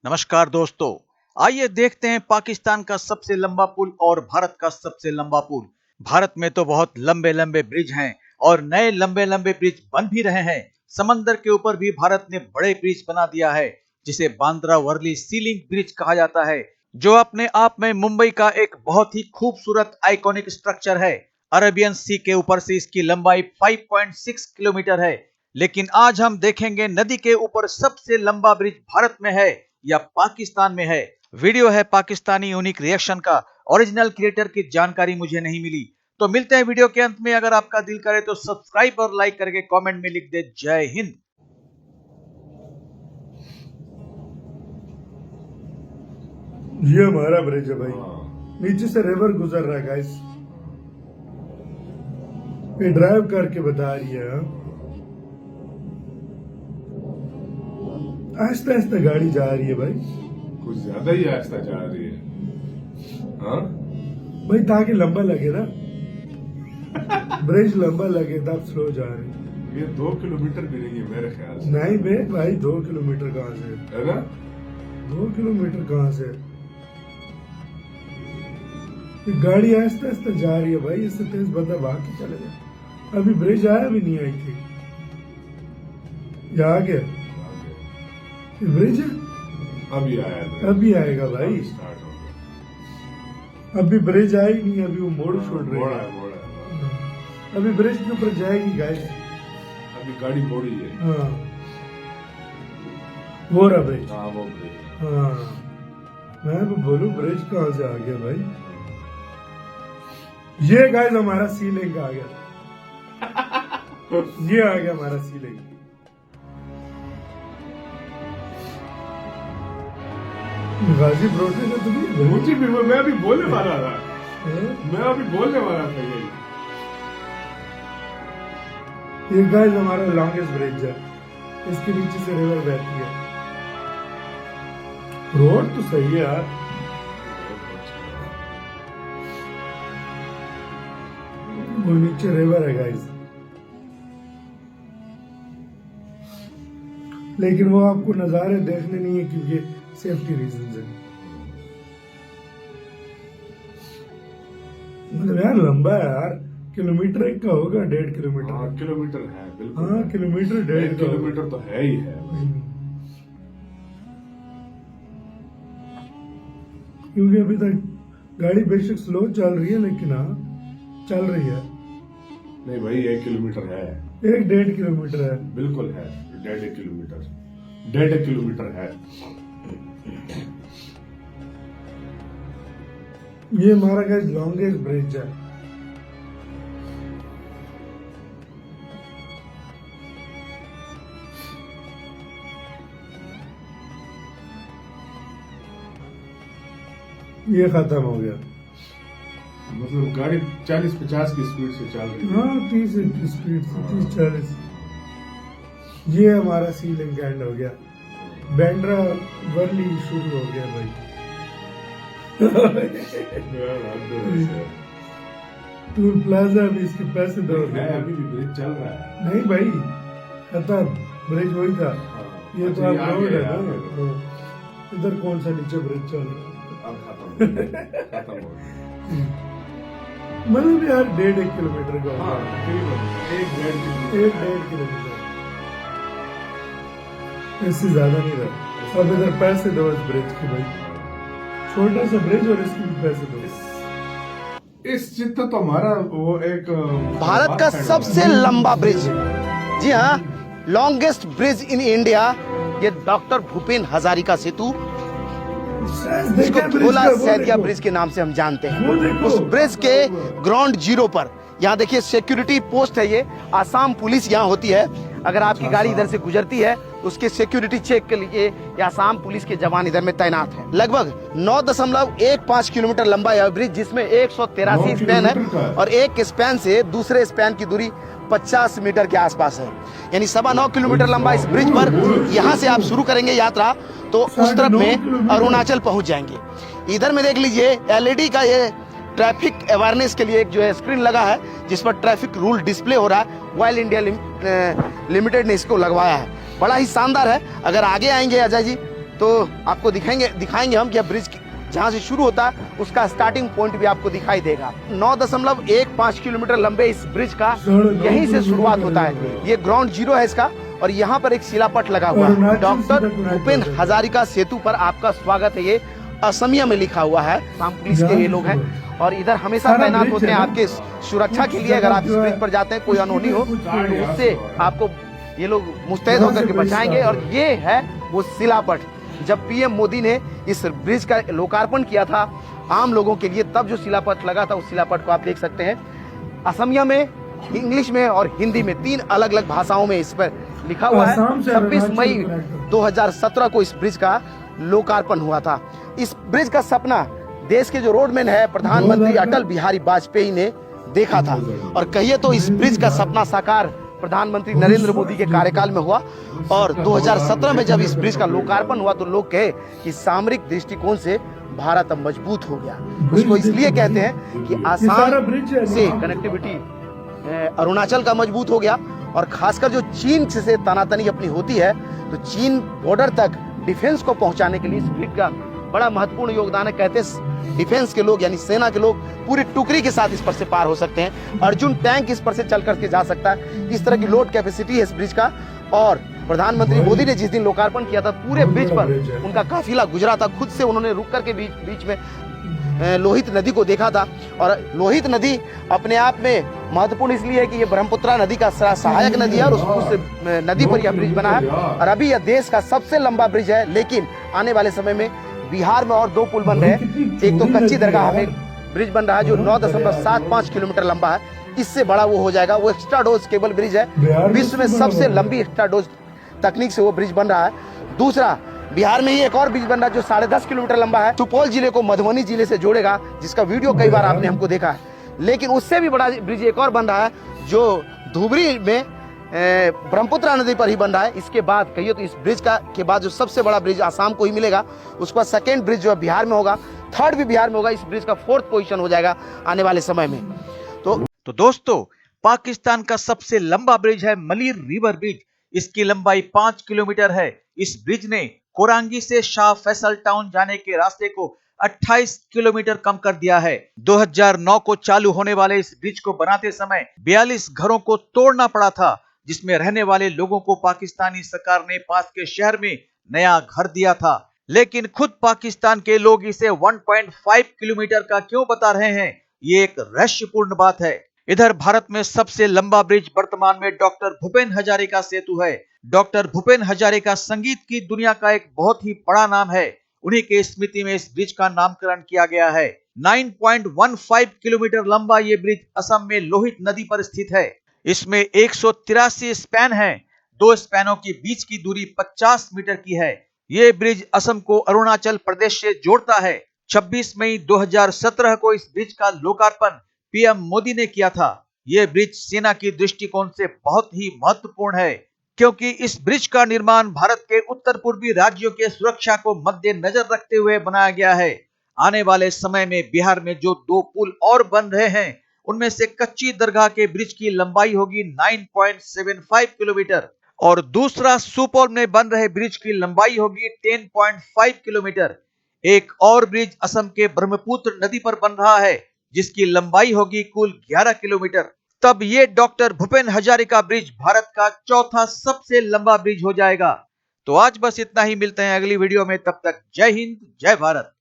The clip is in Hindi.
नमस्कार दोस्तों, आइए देखते हैं पाकिस्तान का सबसे लंबा पुल और भारत का सबसे लंबा पुल। भारत में तो बहुत लंबे लंबे ब्रिज हैं और नए लंबे लंबे ब्रिज बन भी रहे हैं। समंदर के ऊपर भी भारत ने बड़े ब्रिज बना दिया है, जिसे बांद्रा वर्ली सी लिंक ब्रिज कहा जाता है, जो अपने आप में मुंबई का एक बहुत ही खूबसूरत आइकॉनिक स्ट्रक्चर है। अरेबियन सी के ऊपर से इसकी लंबाई 5.6 किलोमीटर है। लेकिन आज हम देखेंगे नदी के ऊपर सबसे लंबा ब्रिज भारत में है या पाकिस्तान में है। वीडियो है पाकिस्तानी यूनिक रिएक्शन का। ओरिजिनल क्रिएटर की जानकारी मुझे नहीं मिली। तो मिलते हैं वीडियो के अंत में। अगर आपका दिल करे तो सब्सक्राइब और लाइक करके कमेंट में लिख दे जय हिंद। ये हमारा ब्रिज है भाई। नीचे से रिवर गुजर रहा है गाइस। ये ड्राइव करके बता रही है। आहिस्ता आहिस्ता गाड़ी जा रही है भाई। कुछ ज्यादा ही आहिस्ता जा रही है। हाँ भाई ताकि लंबा लगे ना, ब्रिज लंबा लगे तब स्लो जा रही है। ये 2 किलोमीटर भी नहीं है मेरे ख्याल से। नहीं बे भाई, 2 किलोमीटर कहाँ से है ना? 2 किलोमीटर कहाँ से? ये गाड़ी आहिस्ता आहिस्ता जा रही है भाई। इससे तेज बंदा भाग के चले जाए। अभी ब्रिज आया भी नहीं आई थी। या आ गया ब्रिज है? अभी आया है। अभी आएगा भाई। स्टार्ट हो गया। अभी ब्रिज आई नहीं, अभी वो मोड़ छोड़ रही मोड़ा है। है, मोड़ा है। अभी ब्रिज के ऊपर जाएगी गाइस। अभी गाड़ी मोड़ी है। हाँ वो रहा ब्रिज। हाँ वो ब्रेक। हाँ मैं तो बोलूं ब्रिज कहाँ से आ गया भाई। ये गाइस हमारा सी लिंक आ गया। ये आ गया हमारा सी लिंक। गाजी ब्रोटे का तो भी मुझे भी मैं अभी बोलने वाला था। हाँ? मैं अभी बोलने वाला था ये गाइस हमारा लॉन्गेस्ट ब्रिज है। इसके नीचे से रिवर बहती है। रोड तो सही है यार। वो नीचे रिवर है गाइस, लेकिन वो आपको नजारे देखने नहीं है क्योंकि सेफ्टी रीजन है। मतलब यार लंबा है यार। किलोमीटर एक का होगा, 1.5 किलोमीटर। हाँ किलोमीटर है बिल्कुल। हाँ किलोमीटर 1.5 1 किलोमीटर तो है ही है भाई। क्योंकि अभी तक गाड़ी बेशक स्लो चल रही है, लेकिन हाँ चल रही है। नहीं भाई 1 किलोमीटर है। 1.5 किलोमीटर है। बिल्कुल है। 1.5 किलोमीटर। 1.5 किलोमीटर है। ये हमारा गाइस लॉन्गेस्ट ब्रिज है। ये खत्म हो गया। मतलब गाड़ी 40-50 की स्पीड से चल रही है। हाँ 30 की स्पीड से, 30-40। ये हमारा सी लिंक एंड हो गया। बांद्रा वर्ली शुरू हो गया भाई। टूल प्लाजा भी इसके पैसे दो। है अभी भी ब्रिज चल रहा है। नहीं भाई खत्म, ब्रिज वही था। ये तो अच्छा, आप रोड है आ ना। गया। हाँ। इधर कौन सा नीचे ब्रिज चल रहा है? अब खत्म हो गया। मतलब यार 1.5 किलोमीटर का हाँ होगा। तकरीबन 1-1.5 किलोमीटर। 1.5 किलोमीटर, इससे ज्यादा नहीं रहा। अब इधर पैसे दो इस ब्रिज के भाई। छोटा सा ब्रिज और इसके भी पैसे दो। इस चित्र तो हमारा वो एक भारत का सबसे लंबा ब्रिज, जी हाँ, लॉन्गेस्ट ब्रिज इन इंडिया, ये डॉक्टर भूपेन हजारिका सेतु, जिसको ढोला सैदिया ब्रिज के नाम से हम जानते हैं। उस ब्रिज के ग्राउंड जीरो पर यहाँ देखिए सिक्योरिटी पोस्ट है। ये आसाम पुलिस यहाँ होती है। अगर आपकी गाड़ी इधर से गुजरती है तो उसके सिक्योरिटी चेक के लिए ये आसाम पुलिस के जवान इधर में तैनात है। लगभग 9.15 किलोमीटर लंबा यह ब्रिज, जिसमें 183 स्पैन है और एक स्पैन से दूसरे स्पैन की दूरी 50 मीटर के आसपास है। यानी 9.25 किलोमीटर लंबा इस ब्रिज पर यहाँ से आप शुरू करेंगे यात्रा तो उस तरफ में अरुणाचल पहुंच जाएंगे। इधर में देख लीजिए LED का ये ट्रैफिक अवेयरनेस के लिए एक जो है स्क्रीन लगा है, जिस पर ट्रैफिक रूल डिस्प्ले हो रहा है। ऑयल इंडिया लिमिटेड ने इसको लगवाया है। बड़ा ही शानदार है। अगर आगे आएंगे अजय जी तो आपको दिखाएंगे हम कि ब्रिज जहां से शुरू होता है उसका स्टार्टिंग पॉइंट भी आपको दिखाई देगा। 9.15 किलोमीटर लंबे इस ब्रिज का यहीं से शुरुआत होता है। ये ग्राउंड जीरो है इसका, और यहाँ पर एक शिलापट लगा हुआ है। डॉक्टर भूपेन हजारिका सेतु पर आपका स्वागत है, ये असमिया में लिखा हुआ है। आसाम पुलिस के ये लोग हैं और इधर हमेशा तैनात होते हैं आपके सुरक्षा के लिए। अगर आप इस ब्रिज पर जाते हैं, कोई अनहोनी हो तो उससे आपको ये लोग मुस्तैद होकर के बचाएंगे। और ये है वो शिलापट, जब पीएम मोदी ने इस ब्रिज का लोकार्पण किया था आम लोगों के लिए, तब जो शिलापट लगा था उस शिलापट को आप देख सकते हैं। असमिया में, इंग्लिश में और हिंदी में 3 अलग अलग भाषाओं में इस पर लिखा हुआ है। 26 मई 2017 को इस ब्रिज का लोकार्पण हुआ था। इस ब्रिज का सपना देश के जो रोडमैन है प्रधानमंत्री अटल बिहारी वाजपेयी ने देखा था, और कहिए तो इस ब्रिज का सपना साकार प्रधानमंत्री नरेंद्र मोदी के कार्यकाल में हुआ। और 2017 में जब इस ब्रिज का लोकार्पण हुआ तो लोग कहे कि सामरिक दृष्टिकोण से भारत अब मजबूत हो गया। उसको इसलिए कहते हैं कि आसाम से कनेक्टिविटी अरुणाचल का मजबूत हो गया, और खासकर जो चीन से तनातनी अपनी होती है तो चीन बॉर्डर तक डिफेंस को पहुंचाने के लिए इस ब्रिज का बड़ा महत्वपूर्ण योगदान है। कहते हैं डिफेंस के लोग यानी सेना के लोग पूरी टुकड़ी के साथ इस पर से पार हो सकते हैं। अर्जुन टैंक इस पर से चल करके जा सकता है। इस तरह की लोड कैपेसिटी है इस ब्रिज का। और प्रधानमंत्री मोदी ने जिस दिन लोकार्पण किया था, पूरे ब्रिज पर उनका काफिला गुजरा था। खुद से उन्होंने रुक करके बीच में लोहित नदी को देखा था। और लोहित नदी अपने आप में महत्वपूर्ण इसलिए है कि ये ब्रह्मपुत्र नदी का सहायक नदी है, और उस नदी पर यह ब्रिज बना है। और अभी यह देश का सबसे लंबा ब्रिज है, लेकिन आने वाले समय में बिहार में और 2 पुल बन रहे हैं। एक तो कच्ची दरगाह में ब्रिज बन रहा है जो 9.75 किलोमीटर लंबा है, इससे बड़ा वो हो जाएगा। वो एक्स्ट्रा डोज केबल ब्रिज है, विश्व में सबसे लंबी एक्स्ट्रा डोज तकनीक से वो ब्रिज बन रहा है। दूसरा, बिहार में ही एक और ब्रिज बन रहा है जो 10.5 किलोमीटर लंबा है, सुपौल जिले को मधुबनी जिले से जोड़ेगा, जिसका वीडियो कई बार आपने हमको देखा है। लेकिन उससे भी बड़ा ब्रिज एक और बन रहा है जो धुबरी में ब्रह्मपुत्र नदी पर ही बन रहा है। इसके बाद कहिए तो इस ब्रिज के बाद जो सबसे बड़ा ब्रिज आसाम को ही मिलेगा, उसके बाद सेकेंड ब्रिज जो है बिहार में होगा, थर्ड भी बिहार में होगा। इस ब्रिज का 4th पोजीशन हो जाएगा आने वाले समय में। तो दोस्तों, पाकिस्तान का सबसे लंबा ब्रिज है मलीर रिवर ब्रिज। इसकी लंबाई 5 किलोमीटर है। इस ब्रिज ने कोरांगी से शाह फैसल टाउन जाने के रास्ते को 28 किलोमीटर कम कर दिया है। 2009 को चालू होने वाले इस ब्रिज को बनाते समय 42 घरों को तोड़ना पड़ा था, जिसमें रहने वाले लोगों को पाकिस्तानी सरकार ने पास के शहर में नया घर दिया था। लेकिन खुद पाकिस्तान के लोग इसे 1.5 किलोमीटर का क्यों बता रहे हैं, ये एक रहस्यपूर्ण बात है। इधर भारत में सबसे लंबा ब्रिज वर्तमान में डॉक्टर भूपेन हजारिका सेतु है। डॉक्टर भूपेन हजारिका संगीत की दुनिया का एक बहुत ही बड़ा नाम है। उन्हीं के स्मृति में इस ब्रिज का नामकरण किया गया है। 9.15 किलोमीटर लंबा ये ब्रिज असम में लोहित नदी पर स्थित है। इसमें 183 स्पैन हैं। 2 स्पैनों के बीच की दूरी 50 मीटर की है। ये ब्रिज असम को अरुणाचल प्रदेश से जोड़ता है। 26 मई 2017 को इस ब्रिज का लोकार्पण पीएम मोदी ने किया था। यह ब्रिज सेना की दृष्टिकोण से बहुत ही महत्वपूर्ण है, क्योंकि इस ब्रिज का निर्माण भारत के उत्तर पूर्वी राज्यों के सुरक्षा को मद्देनजर रखते हुए बनाया गया है। आने वाले समय में बिहार में जो 2 पुल और बन रहे हैं, उनमें से कच्ची दरगाह के ब्रिज की लंबाई होगी 9.75 किलोमीटर और दूसरा सुपौल में बन रहे ब्रिज की लंबाई होगी 10.5 किलोमीटर। एक और ब्रिज असम के ब्रह्मपुत्र नदी पर बन रहा है, जिसकी लंबाई होगी कुल 11 किलोमीटर। तब ये डॉक्टर भूपेन हजारिका ब्रिज भारत का चौथा सबसे लंबा ब्रिज हो जाएगा। तो आज बस इतना ही, मिलते हैं अगली वीडियो में। तब तक जय हिंद, जय भारत।